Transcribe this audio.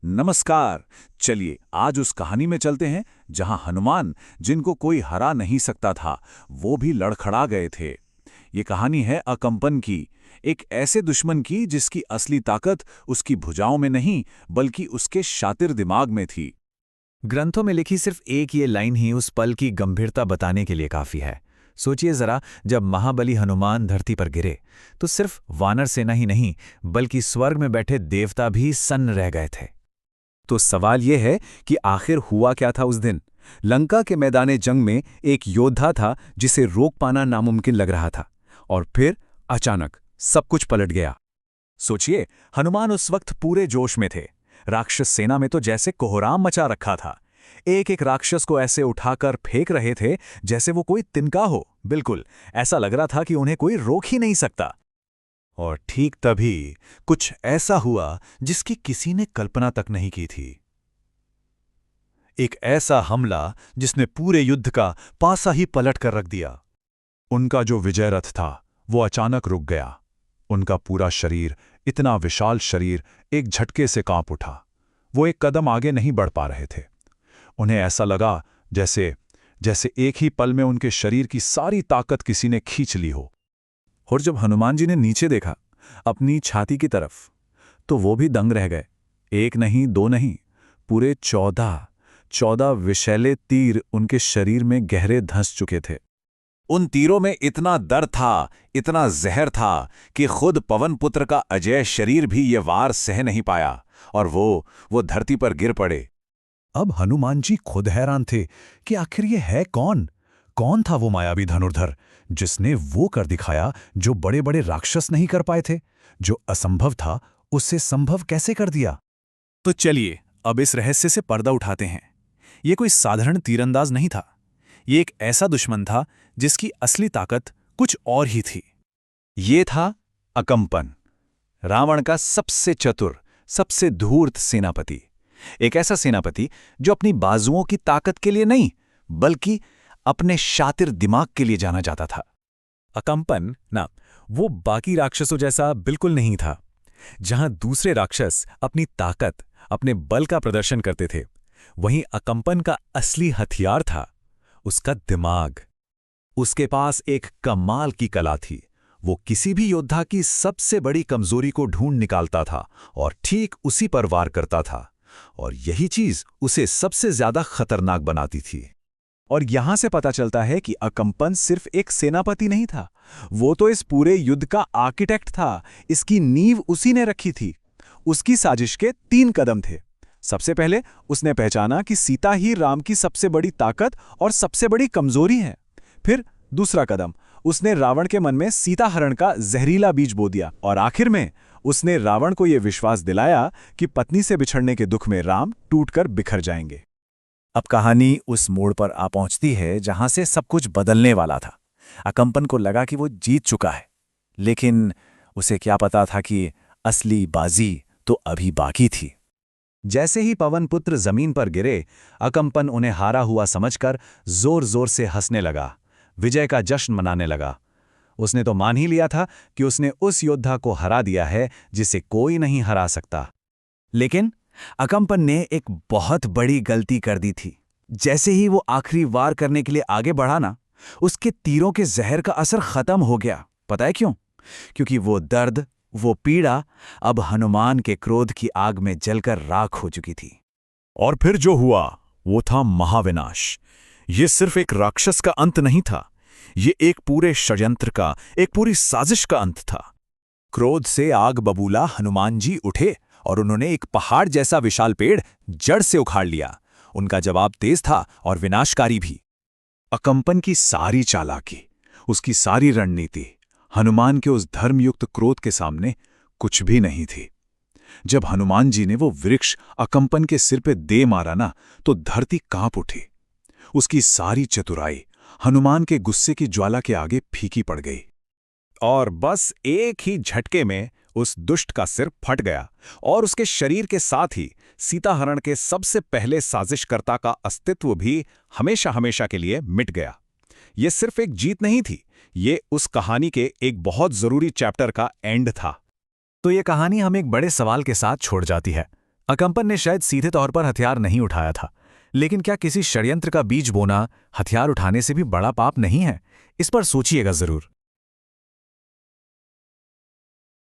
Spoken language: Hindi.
नमस्कार। चलिए आज उस कहानी में चलते हैं जहां हनुमान, जिनको कोई हरा नहीं सकता था, वो भी लड़खड़ा गए थे। ये कहानी है अकंपन की, एक ऐसे दुश्मन की जिसकी असली ताकत उसकी भुजाओं में नहीं बल्कि उसके शातिर दिमाग में थी। ग्रंथों में लिखी सिर्फ एक ये लाइन ही उस पल की गंभीरता बताने के लिए काफी है। सोचिए जरा, जब महाबली हनुमान धरती पर गिरे तो सिर्फ वानर सेना ही नहीं बल्कि स्वर्ग में बैठे देवता भी सन्न रह गए थे। तो सवाल यह है कि आखिर हुआ क्या था उस दिन। लंका के मैदाने जंग में एक योद्धा था जिसे रोक पाना नामुमकिन लग रहा था, और फिर अचानक सब कुछ पलट गया। सोचिए, हनुमान उस वक्त पूरे जोश में थे। राक्षस सेना में तो जैसे कोहराम मचा रखा था। एक एक राक्षस को ऐसे उठाकर फेंक रहे थे जैसे वो कोई तिनका हो। बिल्कुल ऐसा लग रहा था कि उन्हें कोई रोक ही नहीं सकता। और ठीक तभी कुछ ऐसा हुआ जिसकी किसी ने कल्पना तक नहीं की थी। एक ऐसा हमला जिसने पूरे युद्ध का पासा ही पलट कर रख दिया। उनका जो विजय रथ था वो अचानक रुक गया। उनका पूरा शरीर, इतना विशाल शरीर, एक झटके से कांप उठा। वो एक कदम आगे नहीं बढ़ पा रहे थे। उन्हें ऐसा लगा जैसे जैसे एक ही पल में उनके शरीर की सारी ताकत किसी ने खींच ली हो। और जब हनुमान जी ने नीचे देखा अपनी छाती की तरफ, तो वो भी दंग रह गए। एक नहीं, दो नहीं, पूरे 14 विषैले तीर उनके शरीर में गहरे धंस चुके थे। उन तीरों में इतना दर्द था, इतना जहर था कि खुद पवन पुत्र का अजय शरीर भी ये वार सह नहीं पाया, और वो धरती पर गिर पड़े। अब हनुमान जी खुद हैरान थे कि आखिर ये है कौन। कौन था वो मायावी धनुर्धर जिसने वो कर दिखाया जो बड़े बड़े राक्षस नहीं कर पाए थे। जो असंभव था उससे संभव कैसे कर दिया। तो चलिए अब इस रहस्य से पर्दा उठाते हैं। ये कोई साधारण तीरंदाज नहीं था। ये एक ऐसा दुश्मन था जिसकी असली ताकत कुछ और ही थी। ये था अकंपन, रावण का सबसे चतुर, सबसे धूर्त सेनापति। एक ऐसा सेनापति जो अपनी बाजुओं की ताकत के लिए नहीं बल्कि अपने शातिर दिमाग के लिए जाना जाता था। अकंपन ना, वो बाकी राक्षसों जैसा बिल्कुल नहीं था। जहां दूसरे राक्षस अपनी ताकत, अपने बल का प्रदर्शन करते थे, वहीं अकंपन का असली हथियार था उसका दिमाग। उसके पास एक कमाल की कला थी। वो किसी भी योद्धा की सबसे बड़ी कमजोरी को ढूंढ निकालता था और ठीक उसी पर वार करता था, और यही चीज उसे सबसे ज्यादा खतरनाक बनाती थी। और यहां से पता चलता है कि अकंपन सिर्फ एक सेनापति नहीं था, वो तो इस पूरे युद्ध का आर्किटेक्ट था। इसकी नींव उसी ने रखी थी। उसकी साजिश के 3 कदम थे। सबसे पहले उसने पहचाना कि सीता ही राम की सबसे बड़ी ताकत और सबसे बड़ी कमजोरी है। फिर दूसरा कदम, उसने रावण के मन में सीता हरण का जहरीला बीज बो दिया। और आखिर में उसने रावण को यह विश्वास दिलाया कि पत्नी से बिछड़ने के दुख में राम टूटकर बिखर जाएंगे। अब कहानी उस मोड़ पर आ पहुंचती है जहां से सब कुछ बदलने वाला था। अकंपन को लगा कि वो जीत चुका है, लेकिन उसे क्या पता था कि असली बाजी तो अभी बाकी थी। जैसे ही पवन पुत्र जमीन पर गिरे, अकंपन उन्हें हारा हुआ समझकर जोर जोर से हंसने लगा, विजय का जश्न मनाने लगा। उसने तो मान ही लिया था कि उसने उस योद्धा को हरा दिया है जिसे कोई नहीं हरा सकता। लेकिन अकंपन ने एक बहुत बड़ी गलती कर दी थी। जैसे ही वो आखिरी वार करने के लिए आगे बढ़ा ना, उसके तीरों के जहर का असर खत्म हो गया। पता है क्यों? क्योंकि वो दर्द, वो पीड़ा अब हनुमान के क्रोध की आग में जलकर राख हो चुकी थी। और फिर जो हुआ वो था महाविनाश। ये सिर्फ एक राक्षस का अंत नहीं था, ये एक पूरे षड्यंत्र का, एक पूरी साजिश का अंत था। क्रोध से आग बबूला हनुमान जी उठे और उन्होंने एक पहाड़ जैसा विशाल पेड़ जड़ से उखाड़ लिया। उनका जवाब तेज था और विनाशकारी भी। अकंपन की सारी चालाकी, उसकी सारी रणनीति हनुमान के उस धर्मयुक्त क्रोध के सामने कुछ भी नहीं थी। जब हनुमान जी ने वो वृक्ष अकंपन के सिर पे दे मारा ना, तो धरती कांप उठी। उसकी सारी चतुराई हनुमान के गुस्से की ज्वाला के आगे फीकी पड़ गई, और बस एक ही झटके में उस दुष्ट का सिर फट गया, और उसके शरीर के साथ ही सीताहरण के सबसे पहले साजिशकर्ता का अस्तित्व भी हमेशा हमेशा के लिए मिट गया। ये सिर्फ एक जीत नहीं थी, ये उस कहानी के एक बहुत जरूरी चैप्टर का एंड था। तो ये कहानी हमें एक बड़े सवाल के साथ छोड़ जाती है। अकम्पन ने शायद सीधे तौर पर हथियार नहीं उठाया था, लेकिन क्या किसी षड्यंत्र का बीज बोना हथियार उठाने से भी बड़ा पाप नहीं है? इस पर सोचिएगा जरूर।